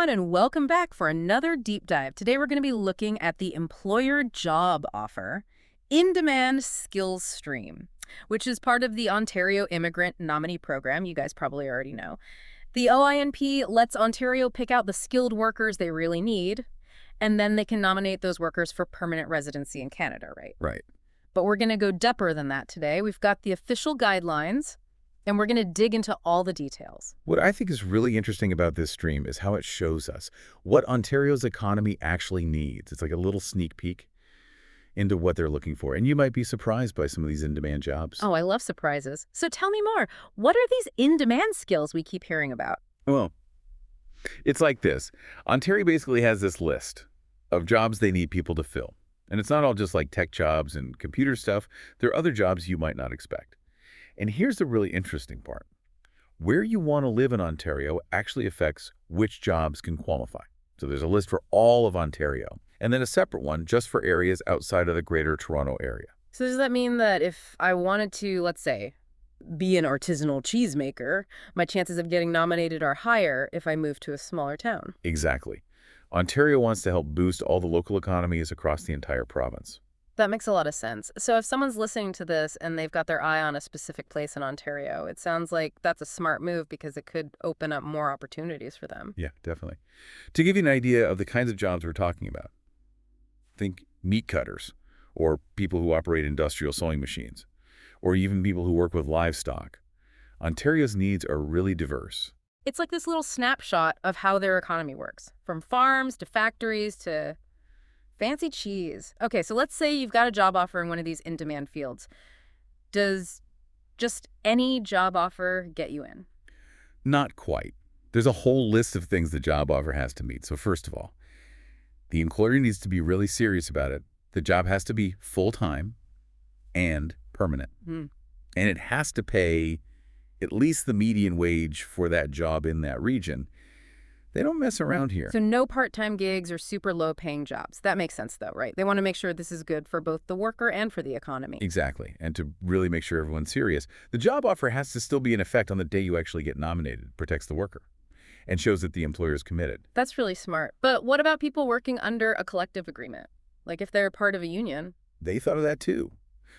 everyone, and welcome back for another deep dive. Today we're going to be looking at the employer job offer in-demand skills stream, which is part of the Ontario Immigrant Nominee program. You guys probably already know. The OINP lets Ontario pick out the skilled workers they really need, and then they can nominate those workers for permanent residency in Canada, right? Right. But we're going to go deeper than that today. We've got the official guidelines, and we're going to dig into all the details. What I think is really interesting about this stream is how it shows us what Ontario's economy actually needs. It's like a little sneak peek into what they're looking for. And you might be surprised by some of these in-demand jobs. Oh, I love surprises. So tell me more. What are these in-demand skills we keep hearing about? Well, it's like this. Ontario basically has this list of jobs they need people to fill. And it's not all just like tech jobs and computer stuff. There are other jobs you might not expect. And here's the really interesting part. Where you want to live in Ontario actually affects which jobs can qualify. So there's a list for all of Ontario, and then a separate one just for areas outside of the Greater Toronto area. So does that mean that if I wanted to, let's say, be an artisanal cheesemaker, my chances of getting nominated are higher if I move to a smaller town? Exactly. Ontario wants to help boost all the local economies across the entire province. That makes a lot of sense. So if someone's listening to this and they've got their eye on a specific place in Ontario, it sounds like that's a smart move because it could open up more opportunities for them. Yeah, definitely. To give you an idea of the kinds of jobs we're talking about, think meat cutters, or people who operate industrial sewing machines, or even people who work with livestock. Ontario's needs are really diverse. It's like this little snapshot of how their economy works, from farms to factories to fancy cheese. Okay, so let's say you've got a job offer in one of these in-demand fields. Does just any job offer get you in? Not quite. There's a whole list of things the job offer has to meet. So first of all, the employer needs to be really serious about it. The job has to be full-time and permanent. And it has to pay at least the median wage for that job in that region. They don't mess around here. So no part-time gigs or super low-paying jobs. That makes sense, though, right? They want to make sure this is good for both the worker and for the economy. Exactly. And to really make sure everyone's serious, the job offer has to still be in effect on the day you actually get nominated. It protects the worker and shows that the employer is committed. That's really smart. But what about people working under a collective agreement? Like if they're part of a union? They thought of that too.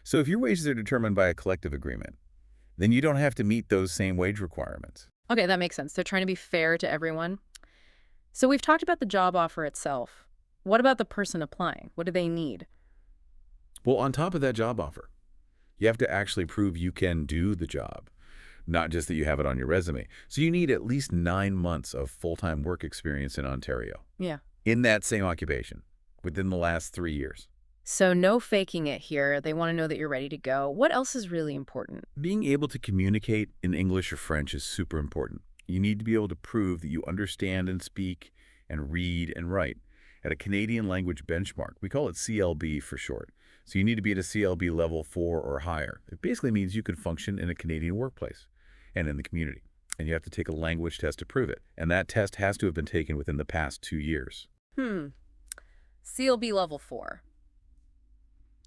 So if your wages are determined by a collective agreement, then you don't have to meet those same wage requirements. Okay, that makes sense. They're trying to be fair to everyone. So we've talked about the job offer itself. What about the person applying? What do they need? Well, on top of that job offer, you have to actually prove you can do the job, not just that you have it on your resume. So you need at least 9 months of full-time work experience in Ontario. Yeah. In that same occupation within the last 3 years. So no faking it here. They want to know that you're ready to go. What else is really important? Being able to communicate in English or French is super important. You need to be able to prove that you understand and speak and read and write at a Canadian language benchmark. We call it CLB for short. So you need to be at a CLB level 4 or higher. It basically means you can function in a Canadian workplace and in the community. And you have to take a language test to prove it. And that test has to have been taken within the past 2 years. CLB level 4.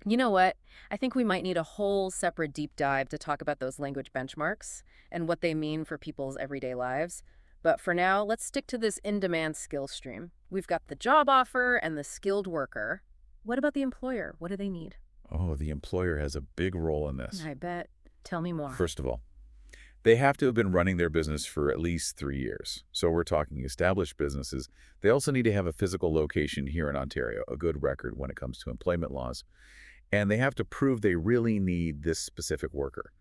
You know what? I think we might need a whole separate deep dive to talk about those language benchmarks and what they mean for people's everyday lives. But for now, let's stick to this in-demand skill stream. We've got the job offer and the skilled worker. What about the employer? What do they need? Oh, the employer has a big role in this. I bet. Tell me more. First of all, they have to have been running their business for at least 3 years. So we're talking established businesses. They also need to have a physical location here in Ontario, a good record when it comes to employment laws. And they have to prove they really need this specific worker,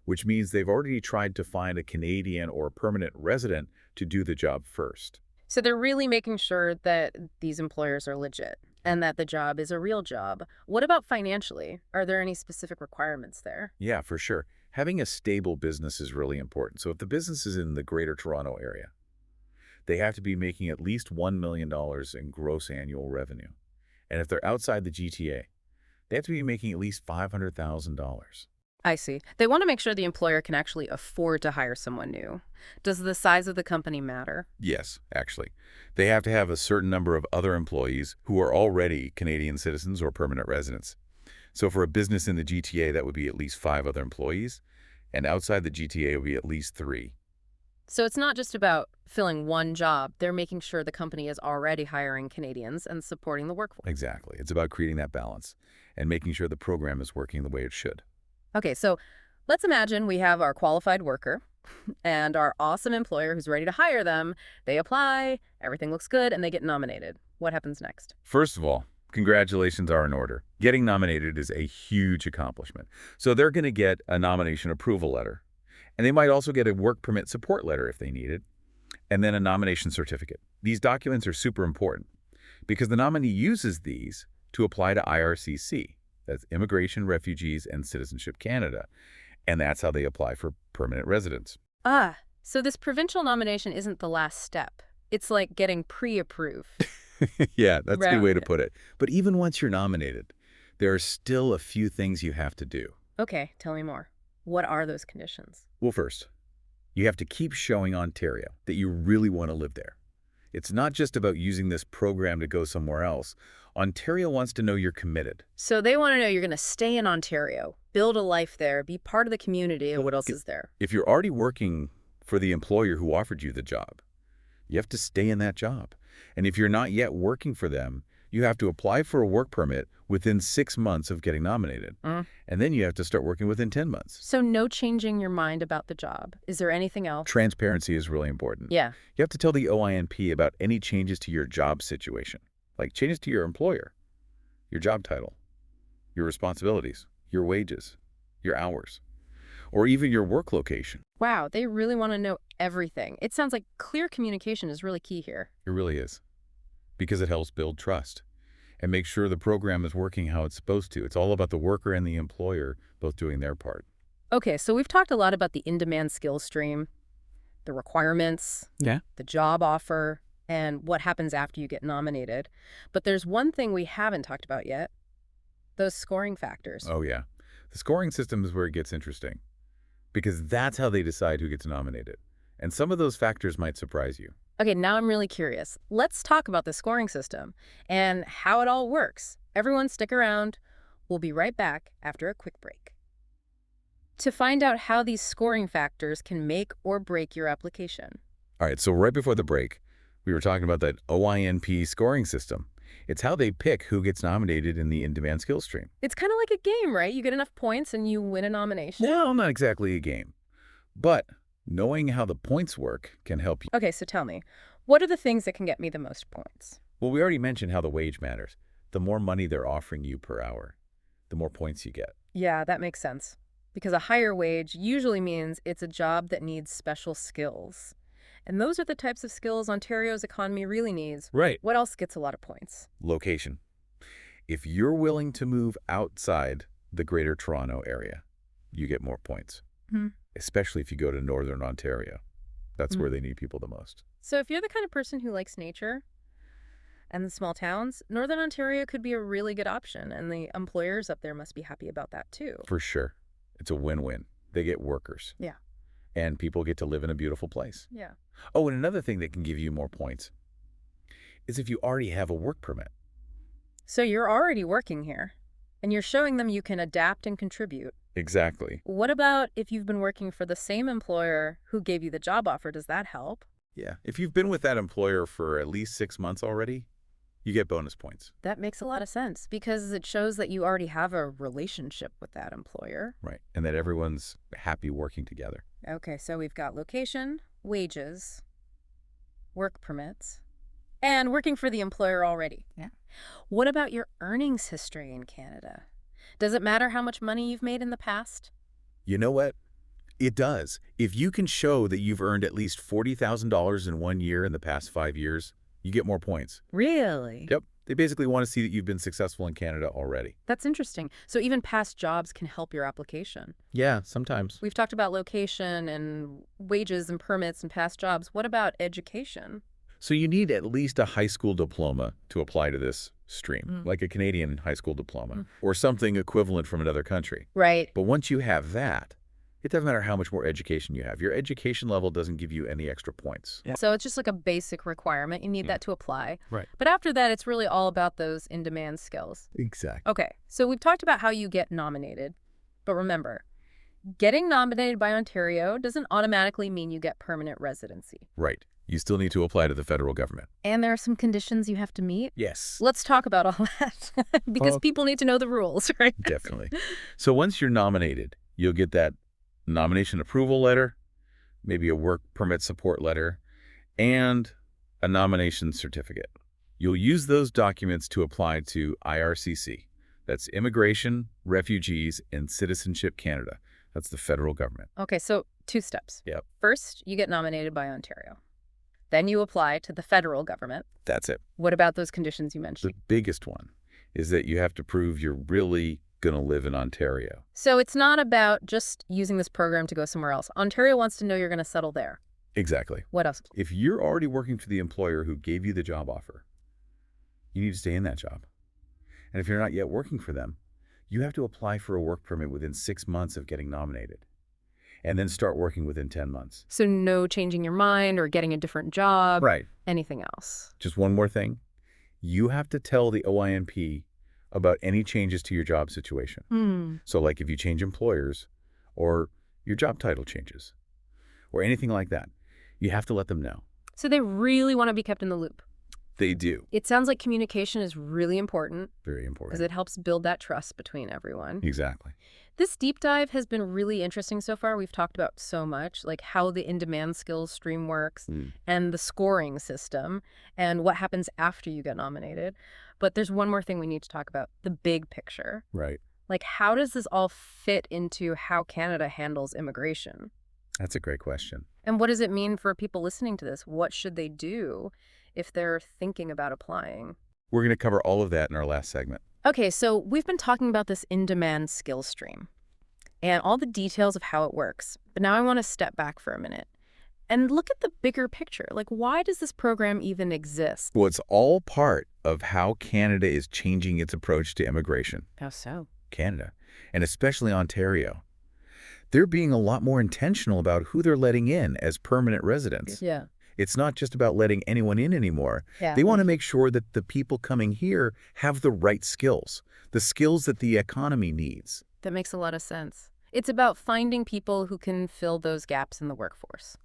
which means they've already tried to find a Canadian or permanent resident to do the job first. So they're really making sure that these employers are legit and that the job is a real job. What about financially? Are there any specific requirements there? Yeah, for sure. Having a stable business is really important. So if the business is in the Greater Toronto area, they have to be making at least $1 million in gross annual revenue. And if they're outside the GTA, they have to be making at least $500,000. I see. They want to make sure the employer can actually afford to hire someone new. Does the size of the company matter? Yes, actually. They have to have a certain number of other employees who are already Canadian citizens or permanent residents. So for a business in the GTA, that would be at least 5 other employees, and outside the GTA, it would be at least 3. So it's not just about filling one job. They're making sure the company is already hiring Canadians and supporting the workforce. Exactly. It's about creating that balance and making sure the program is working the way it should. Okay, so let's imagine we have our qualified worker and our awesome employer who's ready to hire them. They apply, everything looks good, and they get nominated. What happens next? First of all, congratulations are in order. Getting nominated is a huge accomplishment. So they're going to get a nomination approval letter. And they might also get a work permit support letter if they need it, and then a nomination certificate. These documents are super important because the nominee uses these to apply to IRCC, that's Immigration, Refugees, and Citizenship Canada, and that's how they apply for permanent residence. Ah, so this provincial nomination isn't the last step. It's like getting pre-approved. Yeah, that's a Right. good way to put it. But even once you're nominated, there are still a few things you have to do. Okay, tell me more. What are those conditions? Well, first, you have to keep showing Ontario that you really want to live there. It's not just about using this program to go somewhere else. Ontario wants to know you're committed. So they want to know you're going to stay in Ontario, build a life there, be part of the community, and what else If- is there? If you're already working for the employer who offered you the job, you have to stay in that job. And if you're not yet working for them, you have to apply for a work permit within 6 months of getting nominated. Mm. And then you have to start working within 10 months. So no changing your mind about the job. Is there anything else? Transparency is really important. Yeah. You have to tell the OINP about any changes to your job situation, like changes to your employer, your job title, your responsibilities, your wages, your hours, or even your work location. Wow, they really want to know everything. It sounds like clear communication is really key here. It really is, because it helps build trust and make sure the program is working how it's supposed to. It's all about the worker and the employer both doing their part. Okay, so we've talked a lot about the in-demand skills stream, the requirements, Yeah. the job offer, and what happens after you get nominated. But there's one thing we haven't talked about yet, those scoring factors. Oh, yeah. The scoring system is where it gets interesting, because that's how they decide who gets nominated. And some of those factors might surprise you. Okay, now I'm really curious. Let's talk about the scoring system and how it all works. Everyone stick around. We'll be right back after a quick break to find out how these scoring factors can make or break your application. All right, so right before the break, we were talking about that OINP scoring system. It's how they pick who gets nominated in the in-demand skills stream. It's kind of like a game, right? You get enough points and you win a nomination. No, not exactly a game. But knowing how the points work can help you. Okay, so tell me, what are the things that can get me the most points? Well, we already mentioned how the wage matters. The more money they're offering you per hour, the more points you get. Yeah, that makes sense. Because a higher wage usually means it's a job that needs special skills. And those are the types of skills Ontario's economy really needs. Right. What else gets a lot of points? Location. If you're willing to move outside the Greater Toronto area, you get more points. Hmm. Especially if you go to Northern Ontario. That's Hmm. where they need people the most. So if you're the kind of person who likes nature and the small towns, Northern Ontario could be a really good option, and the employers up there must be happy about that too. For sure. It's a win-win. They get workers. Yeah. And people get to live in a beautiful place. Yeah. Oh, and another thing that can give you more points is if you already have a work permit. So you're already working here, and you're showing them you can adapt and contribute. Exactly. What about if you've been working for the same employer who gave you the job offer? Does that help? Yeah. If you've been with that employer for at least 6 months already, you get bonus points. That makes a lot of sense because it shows that you already have a relationship with that employer. Right. And that everyone's happy working together. Okay, so we've got location, wages, work permits, and working for the employer already. Yeah. What about your earnings history in Canada? Does it matter how much money you've made in the past? You know what? It does. If you can show that you've earned at least $40,000 in 1 year in the past 5 years, you get more points. Really? Yep. They basically want to see that you've been successful in Canada already. That's interesting. So even past jobs can help your application. Yeah, sometimes. We've talked about location and wages and permits and past jobs. What about education? So you need at least a high school diploma to apply to this stream, like a Canadian high school diploma or something equivalent from another country. Right. But once you have that, it doesn't matter how much more education you have. Your education level doesn't give you any extra points. Yeah. So it's just like a basic requirement. You need that to apply. Right. But after that, it's really all about those in-demand skills. Exactly. Okay, so we've talked about how you get nominated. But remember, Getting nominated by Ontario doesn't automatically mean you get permanent residency. Right. You still need to apply to the federal government. And there are some conditions you have to meet. Yes. Let's talk about all that because Oh, people need to know the rules, right? definitely. So once you're nominated, you'll get that nomination approval letter, maybe a work permit support letter, and a nomination certificate. You'll use those documents to apply to IRCC. That's Immigration, Refugees, and Citizenship Canada. That's the federal government. Okay, so 2 steps. Yep. First, you get nominated by Ontario. Then you apply to the federal government. That's it. What about those conditions you The mentioned? biggest one is that you have to prove you're really going to live in Ontario. So it's not about just using this program to go somewhere else. Ontario wants to know you're going to settle there. Exactly. What else? If you're already working for the employer who gave you the job offer, you need to stay in that job. And if you're not yet working for them, you have to apply for a work permit within 6 months of getting nominated, and then start working within 10 months. So no changing your mind or getting a different job. Right. Anything else? Just one more thing. You have to tell the OINP about any changes to your job situation. So like if you change employers or your job title changes or anything like that, you have to let them know. So they really want to be kept in the loop. They do. It sounds like communication is really important Very because important. it helps build that trust between everyone. Exactly. This deep dive has been really interesting so far. We've talked about so much, like how the in-demand skills stream works and the scoring system and what happens after you get nominated. But there's one more thing we need to talk about, the big picture. Right. Like, how does this all fit into how Canada handles immigration? That's a great question. And what does it mean for people listening to this? What should they do if they're thinking about applying? We're going to cover all of that in our last segment. Okay, so we've been talking about this in-demand skill stream and all the details of how it works. But now I want to step back for a minute and look at the bigger picture. Like, why does this program even exist? Well, it's all part of how Canada is changing its approach to immigration. How so? Canada, and especially Ontario. They're being a lot more intentional about who they're letting in as permanent residents. Yeah. It's not just about letting anyone in anymore. Yeah. They want to make sure that the people coming here have the right skills, the skills that the economy needs. That makes a lot of sense. It's about finding people who can fill those gaps in the workforce.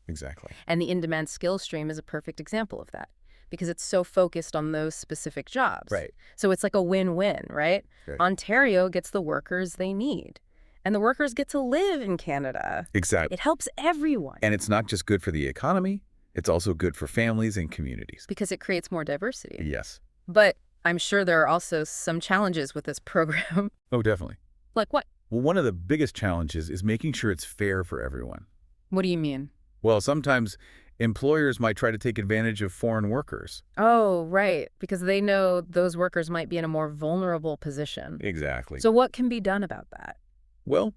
Exactly. And the in-demand skill stream is a perfect example of that because it's so focused on those specific jobs. Right. So it's like a win-win, right? Right. Ontario gets the workers they need, and the workers get to live in Canada. Exactly. It helps everyone. And it's not just good for the economy, it's also good for families and communities. Because it creates more diversity. Yes. But I'm sure there are also some challenges with this program. Oh, definitely. Like what? Well, one of the biggest challenges is making sure it's fair for everyone. What do you mean? Well, sometimes employers might try to take advantage of foreign workers. Oh, right. Because they know those workers might be in a more vulnerable position. Exactly. So what can be done about that? Well,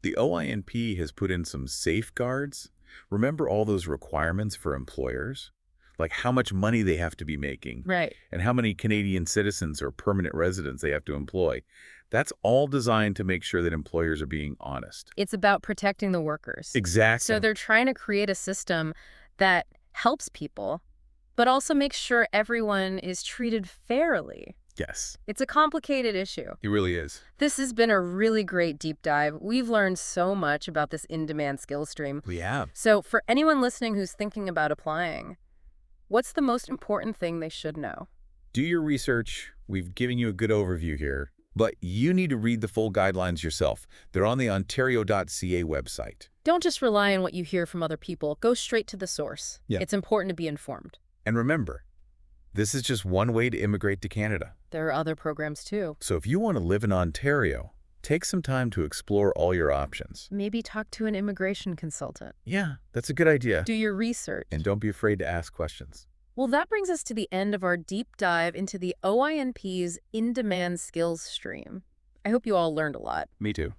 the OINP has put in some safeguards. Remember all those requirements for employers? Like how much money they have to be making Right. and how many Canadian citizens or permanent residents they have to employ. That's all designed to make sure that employers are being honest. It's about protecting the workers. Exactly. So they're trying to create a system that helps people, but also makes sure everyone is treated fairly. Yes, It's a complicated issue. it really is. This has been a really great deep dive. We've learned so much about this in-demand skill stream. We have. So for anyone listening who's thinking about applying, what's the most important thing they should know? Do your research. We've given you a good overview here, but you need to read the full guidelines yourself. They're on the ontario.ca website. Don't just rely on what you hear from other people. Go straight to the source. Yeah. It's important to be informed. And remember, this is just one way to immigrate to Canada. There are other programs too. So if you want to live in Ontario, take some time to explore all your options. Maybe talk to an immigration consultant. Yeah, that's a good idea. Do your research. And don't be afraid to ask questions. Well, that brings us to the end of our deep dive into the OINP's in-demand skills stream. I hope you all learned a lot. Me too.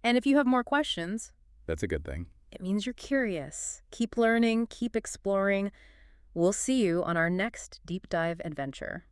And if you have more questions, That's a good thing. it means you're curious. Keep learning, keep exploring. We'll see you on our next deep dive adventure.